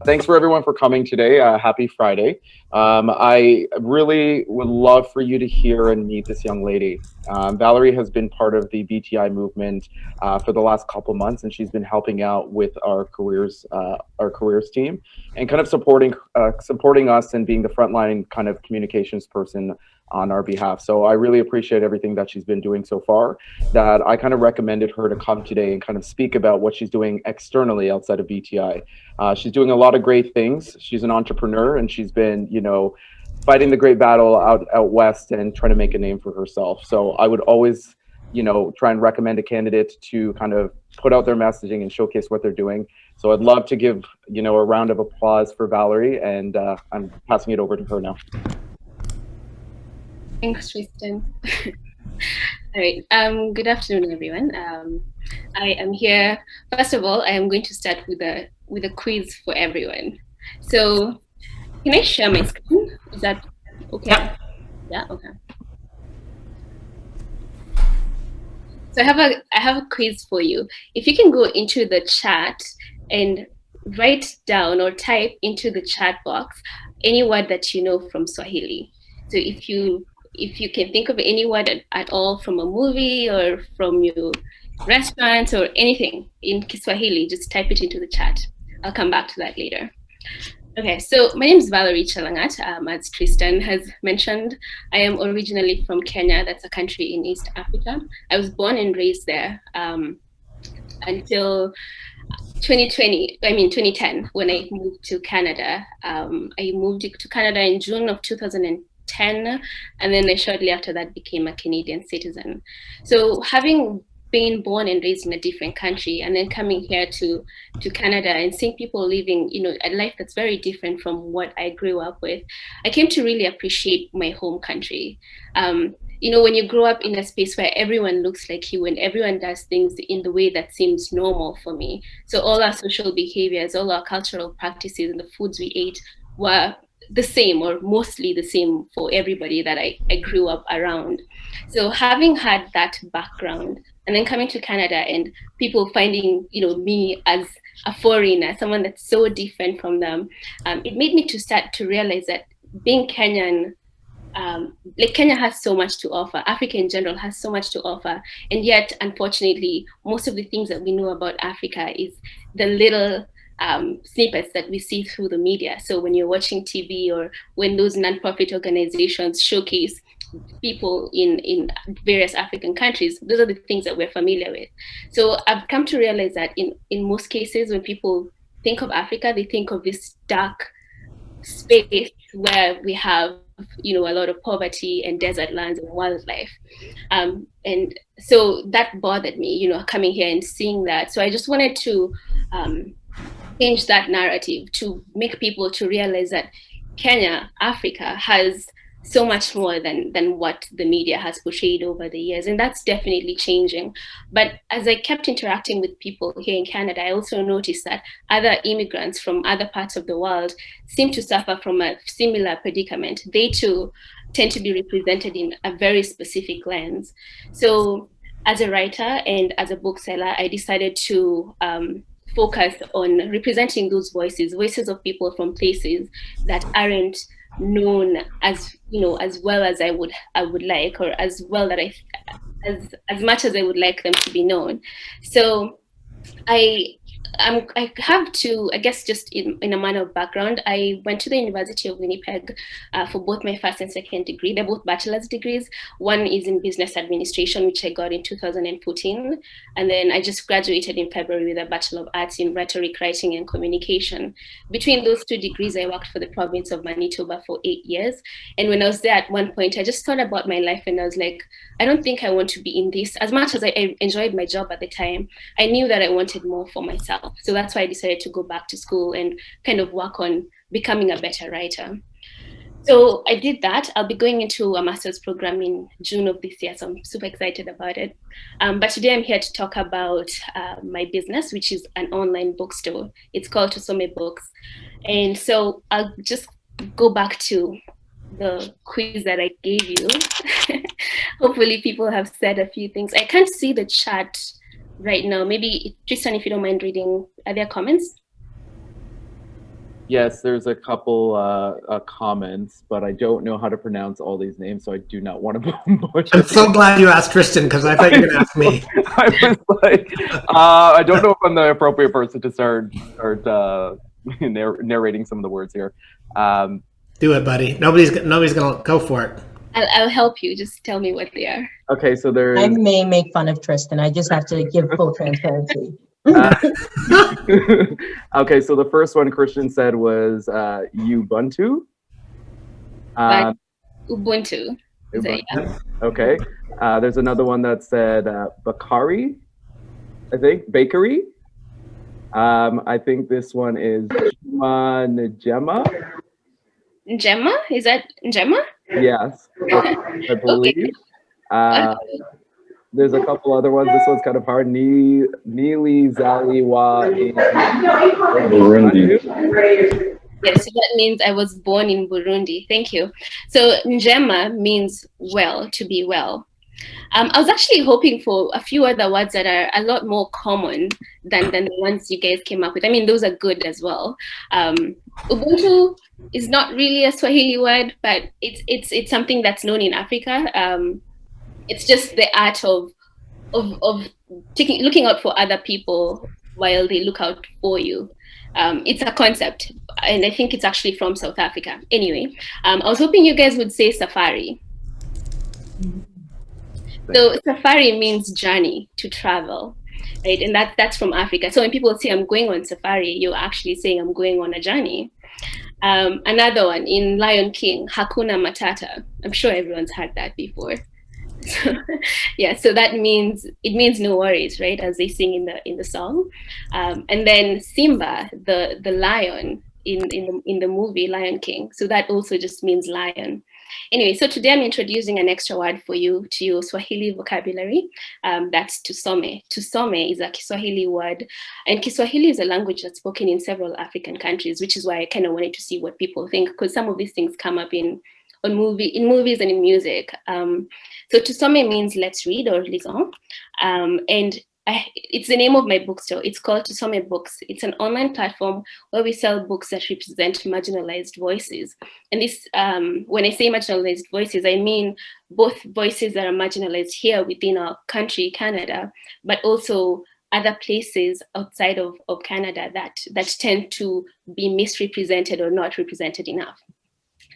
Thanks for everyone for coming today. Happy Friday. I really would love for you to hear and meet this young lady. Valerie has been part of the BTI movement for the last couple months, and she's been helping out with our careers team, and kind of supporting us and being the frontline kind of communications person on our behalf. So I really appreciate everything that she's been doing so far. That I kind of recommended her to come today and kind of speak about what she's doing externally outside of BTI. She's doing a lot of great things. She's an entrepreneur, and she's been, fighting the great battle out west and trying to make a name for herself. So I would always, try and recommend a candidate to kind of put out their messaging and showcase what they're doing. So I'd love to give, a round of applause for Valerie, and I'm passing it over to her now. Thanks, Tristan. All right. Good afternoon, everyone. I am here. First of all, I am going to start with a quiz for everyone. So, can I share my screen? Is that okay? Yeah. Okay. So I have a quiz for you. If you can go into the chat and write down or type into the chat box any word that you know from Swahili. So if you can think of any word at all from a movie or from your restaurant or anything in Kiswahili, just type it into the chat. I'll come back to that later. Okay, so my name is Valerie Chalangat. As Tristan has mentioned, I am originally from Kenya. That's a country in East Africa. I was born and raised there until 2010, when I moved to Canada. I moved to Canada in June of 2010, and then I shortly after that became a Canadian citizen. So having been born and raised in a different country and then coming here to Canada and seeing people living, a life that's very different from what I grew up with, I came to really appreciate my home country. When you grow up in a space where everyone looks like you and everyone does things in the way that seems normal for me. So all our social behaviors, all our cultural practices and the foods we ate were the same or mostly the same for everybody that I grew up around. So having had that background and then coming to Canada and people finding, me as a foreigner, someone that's so different from them, it made me to start to realize that being Kenyan, Kenya has so much to offer. Africa in general has so much to offer. And yet, unfortunately, most of the things that we know about Africa is the little snippets that we see through the media. So when you're watching TV or when those nonprofit organizations showcase people in various African countries, those are the things that we're familiar with. So I've come to realize that in most cases, when people think of Africa, they think of this dark space where we have, a lot of poverty and desert lands and wildlife. And so that bothered me, coming here and seeing that. So I just wanted to change that narrative to make people to realize that Kenya, Africa, has so much more than what the media has portrayed over the years, and that's definitely changing. But as I kept interacting with people here in Canada, I also noticed that other immigrants from other parts of the world seem to suffer from a similar predicament. They too tend to be represented in a very specific lens. So as a writer and as a bookseller, I decided to focus on representing those voices of people from places that aren't known as well as I would like, or as well that as much as I would like them to be known. So I have to, I guess, just in a manner of background, I went to the University of Winnipeg for both my first and second degree. They're both bachelor's degrees. One is in business administration, which I got in 2014. And then I just graduated in February with a Bachelor of Arts in rhetoric, writing, and communication. Between those two degrees, I worked for the province of Manitoba for 8 years. And when I was there at one point, I just thought about my life and I was like, I don't think I want to be in this. As much as I enjoyed my job at the time, I knew that I wanted more for myself. So that's why I decided to go back to school and kind of work on becoming a better writer. So I did that. I'll be going into a master's program in June of this year, so I'm super excited about it. But today I'm here to talk about my business, which is an online bookstore. It's called Tusome Books. And so I'll just go back to the quiz that I gave you. Hopefully people have said a few things. I can't see the chat right now. Maybe Tristan, if you don't mind reading, are there comments? Yes, there's a couple comments, but I don't know how to pronounce all these names, so I do not want to butcher. I'm so glad you asked Tristan, because I thought you were going to ask me. I was like, I don't know if I'm the appropriate person to start narrating some of the words here. Do it, buddy. Nobody's going to go for it. I'll help you. Just tell me what they are. Okay, so there's. I may make fun of Tristan. I just have to give full transparency. Okay, so the first one Christian said was Ubuntu. Ubuntu. Ubuntu. Okay. There's another one that said Bakari, I think. Bakery. I think this one is Njema. Njema? Is that Njema? Yes, I believe. Okay. There's a couple other ones. This one's kind of hard. Nili Zaliwa in Burundi. Yes, so that means I was born in Burundi. Thank you. So Njema means well, to be well. I was actually hoping for a few other words that are a lot more common than the ones you guys came up with. I mean, those are good as well. Ubuntu is not really a Swahili word, but it's something that's known in Africa. It's just the art of looking out for other people while they look out for you. It's a concept, and I think it's actually from South Africa. Anyway, I was hoping you guys would say safari. So safari means journey, to travel, right? And that's from Africa. So when people say I'm going on safari, you're actually saying I'm going on a journey. Another one in Lion King, Hakuna Matata. I'm sure everyone's heard that before. So, yeah, so it means no worries, right? As they sing in the song. And then Simba, the lion in the movie Lion King. So that also just means lion. Anyway, so today I'm introducing an extra word for you to your Swahili vocabulary. That's Tusome. Tusome is a Kiswahili word, and Kiswahili is a language that's spoken in several African countries, which is why I kind of wanted to see what people think, because some of these things come up in movies and in music. So Tusome means let's read or lisons, and it's the name of my bookstore. It's called Tusome Books. It's an online platform where we sell books that represent marginalized voices. And this, when I say marginalized voices, I mean both voices that are marginalized here within our country, Canada, but also other places outside of Canada that tend to be misrepresented or not represented enough.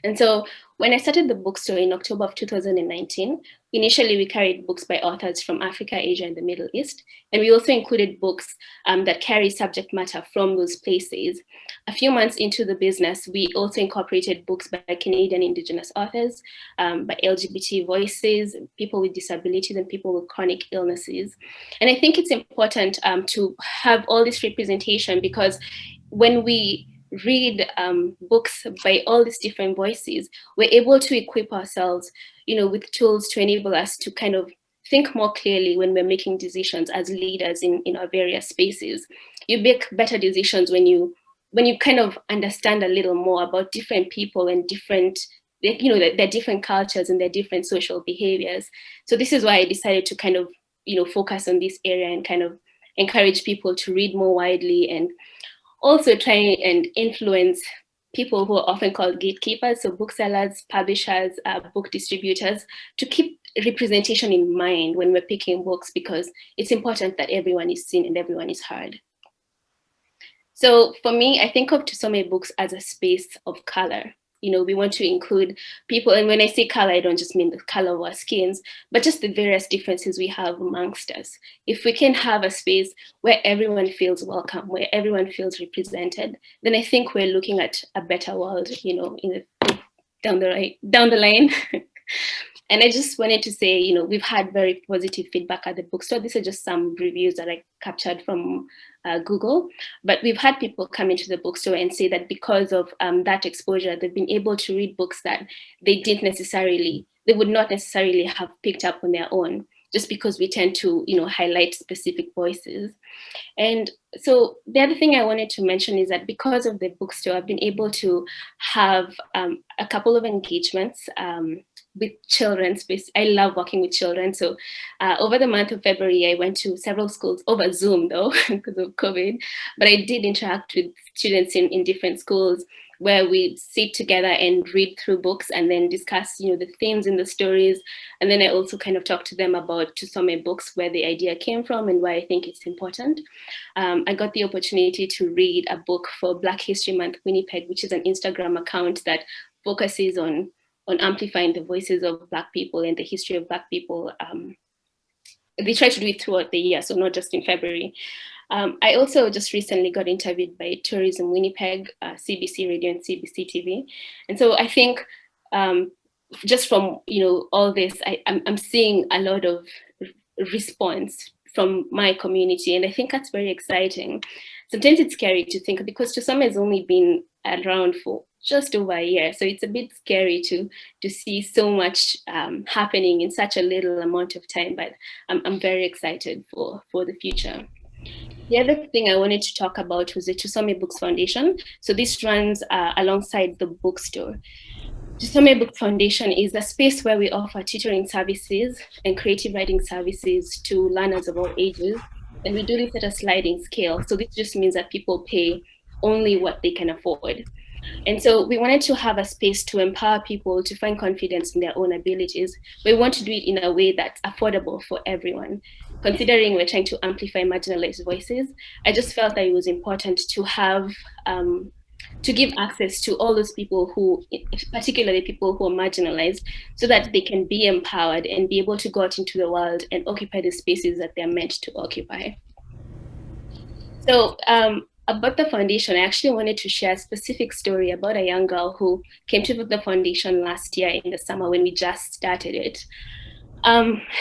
And so when I started the bookstore in October of 2019, initially we carried books by authors from Africa, Asia, and the Middle East. And we also included books that carry subject matter from those places. A few months into the business, we also incorporated books by Canadian Indigenous authors, by LGBT voices, people with disabilities, and people with chronic illnesses. And I think it's important to have all this representation, because when we read books by all these different voices, we're able to equip ourselves, with tools to enable us to kind of think more clearly when we're making decisions as leaders in our various spaces. You make better decisions when you kind of understand a little more about different people and different, their different cultures and their different social behaviors. So this is why I decided to kind of, focus on this area and kind of encourage people to read more widely, and also try and influence people who are often called gatekeepers, so booksellers, publishers, book distributors, to keep representation in mind when we're picking books, because it's important that everyone is seen and everyone is heard. So for me, I think of Tusome Books as a space of color. We want to include people, and when I say color, I don't just mean the color of our skins, but just the various differences we have amongst us. If we can have a space where everyone feels welcome, where everyone feels represented, then I think we're looking at a better world, down the line. And I just wanted to say, we've had very positive feedback at the bookstore. These are just some reviews that I captured from Google, but we've had people come into the bookstore and say that because of that exposure, they've been able to read books that they would not necessarily have picked up on their own, just because we tend to, highlight specific voices. And so the other thing I wanted to mention is that because of the bookstore, I've been able to have a couple of engagements with children. I love working with children. So over the month of February, I went to several schools over Zoom though, because of COVID, but I did interact with students in different schools where we sit together and read through books and then discuss, the themes in the stories. And then I also kind of talk to them about Tusome Books, where the idea came from and why I think it's important. I got the opportunity to read a book for Black History Month Winnipeg, which is an Instagram account that focuses on amplifying the voices of Black people and the history of Black people. They try to do it throughout the year, so not just in February. I also just recently got interviewed by Tourism Winnipeg, CBC Radio and CBC TV. And so I think just from all this, I'm seeing a lot of response from my community, and I think that's very exciting. Sometimes it's scary to think, because Tusome has only been around for just over a year, so it's a bit scary to see so much happening in such a little amount of time. But I'm very excited for the future. The other thing I wanted to talk about was the Tusome Books Foundation. So this runs alongside the bookstore. Tusome Books Foundation is a space where we offer tutoring services and creative writing services to learners of all ages. And we do this at a sliding scale. So this just means that people pay only what they can afford. And so we wanted to have a space to empower people to find confidence in their own abilities. We want to do it in a way that's affordable for everyone. Considering we're trying to amplify marginalized voices, I just felt that it was important to have, to give access to all those people who, particularly people who are marginalized, so that they can be empowered and be able to go out into the world and occupy the spaces that they're meant to occupy. So about the foundation, I actually wanted to share a specific story about a young girl who came to the foundation last year in the summer when we just started it.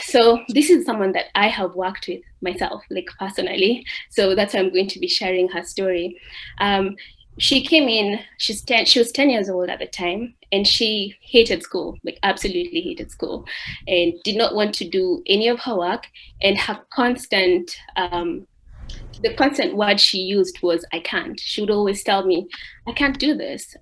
So this is someone that I have worked with myself, like personally. So that's why I'm going to be sharing her story. She came in, she was 10 years old at the time, and she hated school, like absolutely hated school, and did not want to do any of her work. And her constant, the constant word she used was, I can't. She would always tell me, I can't do this.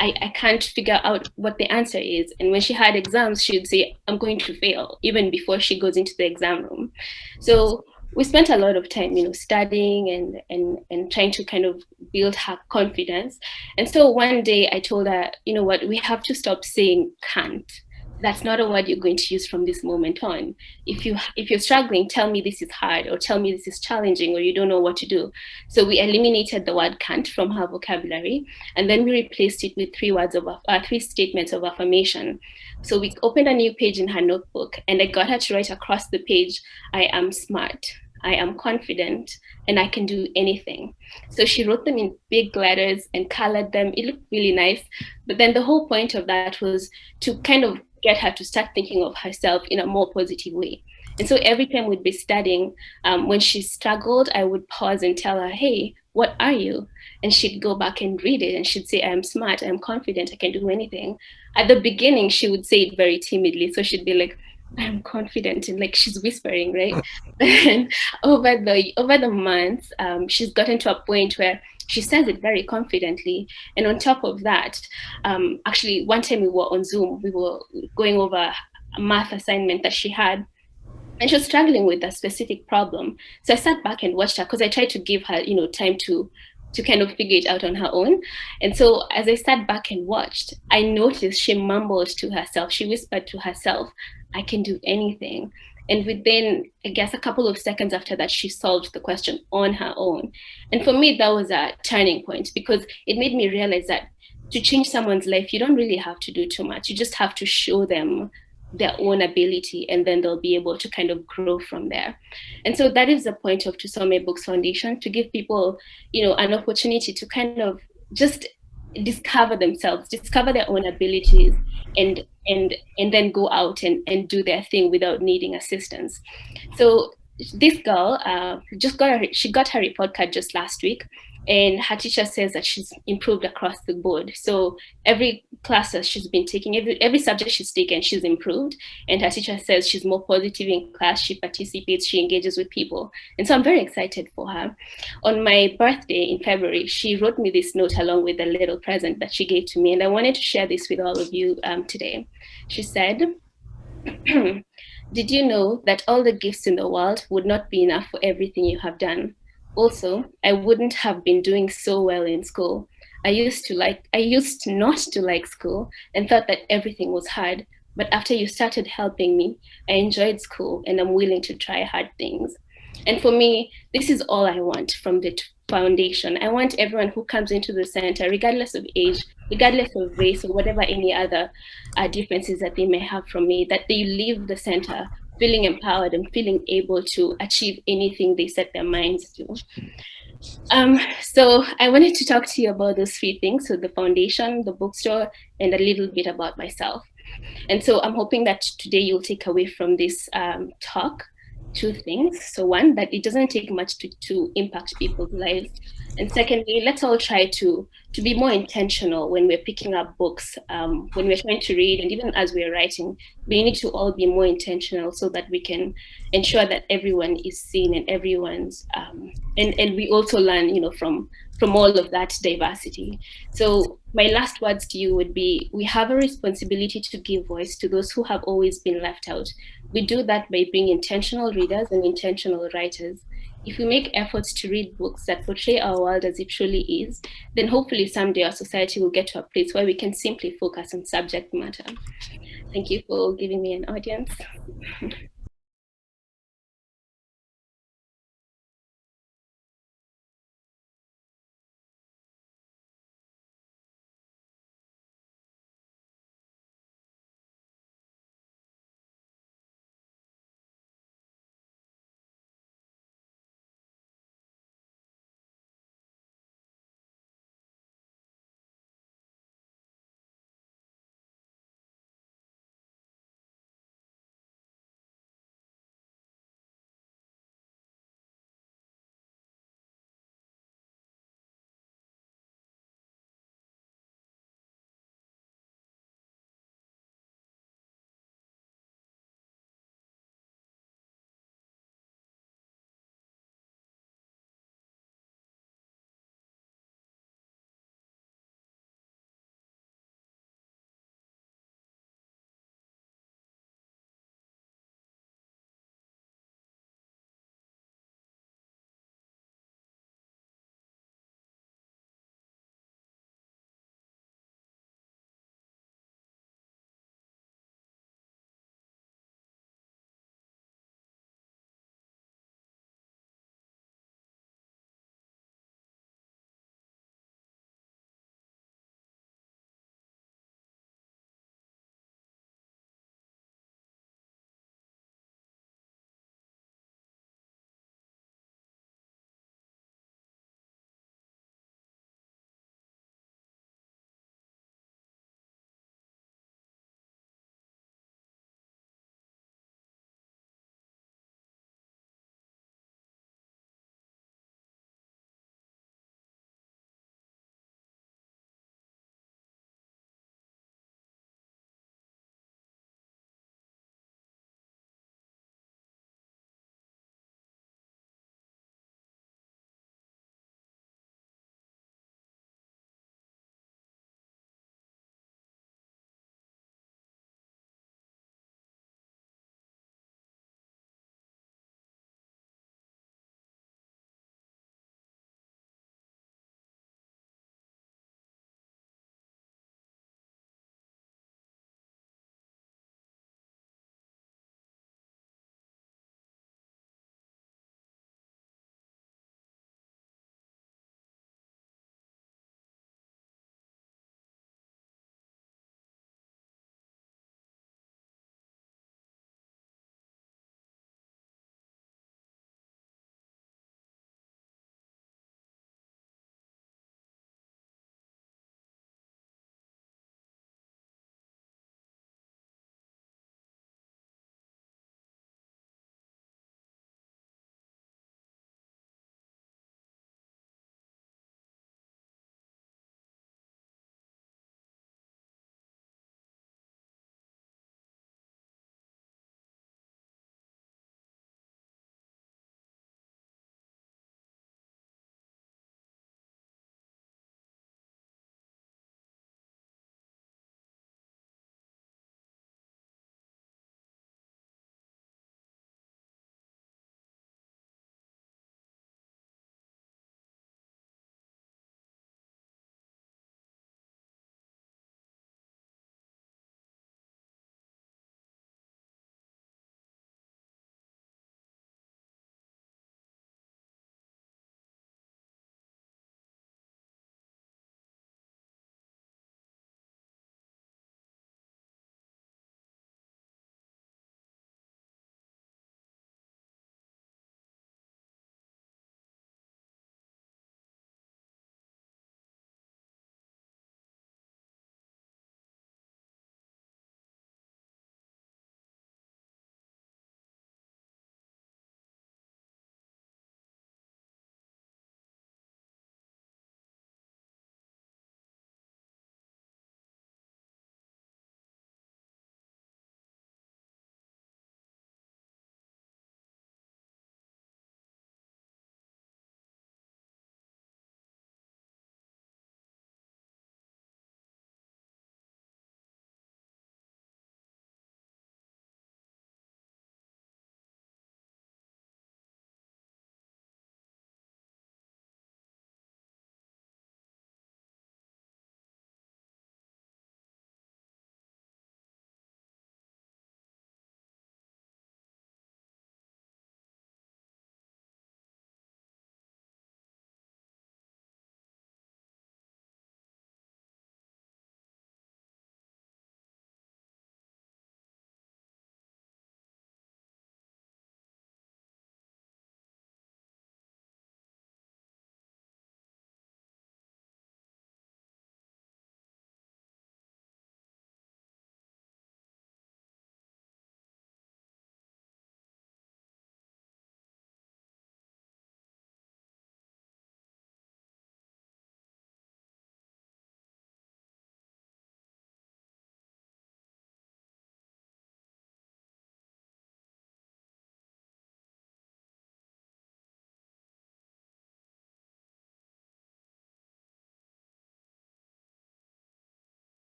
I can't figure out what the answer is. And when she had exams, she'd say, I'm going to fail, even before she goes into the exam room. So we spent a lot of time, studying and trying to kind of build her confidence. And so one day I told her, you know what, we have to stop saying can't. That's not a word you're going to use from this moment on. If you're struggling, tell me this is hard, or tell me this is challenging, or you don't know what to do. So we eliminated the word can't from her vocabulary, and then we replaced it with three statements of affirmation. So we opened a new page in her notebook, and I got her to write across the page, I am smart, I am confident, and I can do anything. So she wrote them in big letters and colored them. It looked really nice. But then the whole point of that was to kind of get her to start thinking of herself in a more positive way. And so every time we'd be studying, when she struggled, I would pause and tell her, hey, what are you? And she'd go back and read it, and she'd say, I'm smart, I'm confident, I can do anything. At the beginning, she would say it very timidly. So she'd be like, I'm confident, and like she's whispering, right? And over the months, she's gotten to a point where she says it very confidently. And on top of that, actually, one time we were on Zoom, we were going over a math assignment that she had, and she was struggling with a specific problem. So I sat back and watched her, because I tried to give her, time to kind of figure it out on her own. And so as I sat back and watched, I noticed she mumbled to herself, she whispered to herself, I can do anything. And within, I guess, a couple of seconds after that, she solved the question on her own. And for me, that was a turning point, because it made me realize that to change someone's life, you don't really have to do too much. You just have to show them their own ability, and then they'll be able to kind of grow from there. And so that is the point of Tusome Books Foundation, to give people, an opportunity to kind of just discover themselves, discover their own abilities, and then go out and do their thing without needing assistance. So this girl she got her report card just last week, and her teacher says that she's improved across the board. So every class that she's been taking, every subject she's taken, she's improved. And her teacher says she's more positive in class, she participates, she engages with people. And so I'm very excited for her. On my birthday in February, she wrote me this note along with a little present that she gave to me. And I wanted to share this with all of you today. She said, "Did you know that all the gifts in the world would not be enough for everything you have done? Also, I wouldn't have been doing so well in school. I used not to like school and thought that everything was hard. But after you started helping me, I enjoyed school and I'm willing to try hard things." And for me, this is all I want from the foundation. I want everyone who comes into the center, regardless of age, regardless of race, or whatever any other differences that they may have from me, that they leave the center feeling empowered and feeling able to achieve anything they set their minds to. So I wanted to talk to you about those three things: so the foundation, the bookstore, and a little bit about myself. And so I'm hoping that today you'll take away from this talk two things. So one, that it doesn't take much to impact people's lives. And secondly, let's all try to be more intentional when we're picking up books, when we're trying to read, and even as we're writing. We need to all be more intentional so that we can ensure that everyone is seen and everyone's, and we also learn, from all of that diversity. So my last words to you would be, we have a responsibility to give voice to those who have always been left out. We do that by being intentional readers and intentional writers. If we make efforts to read books that portray our world as it truly is, then hopefully someday our society will get to a place where we can simply focus on subject matter. Thank you for giving me an audience.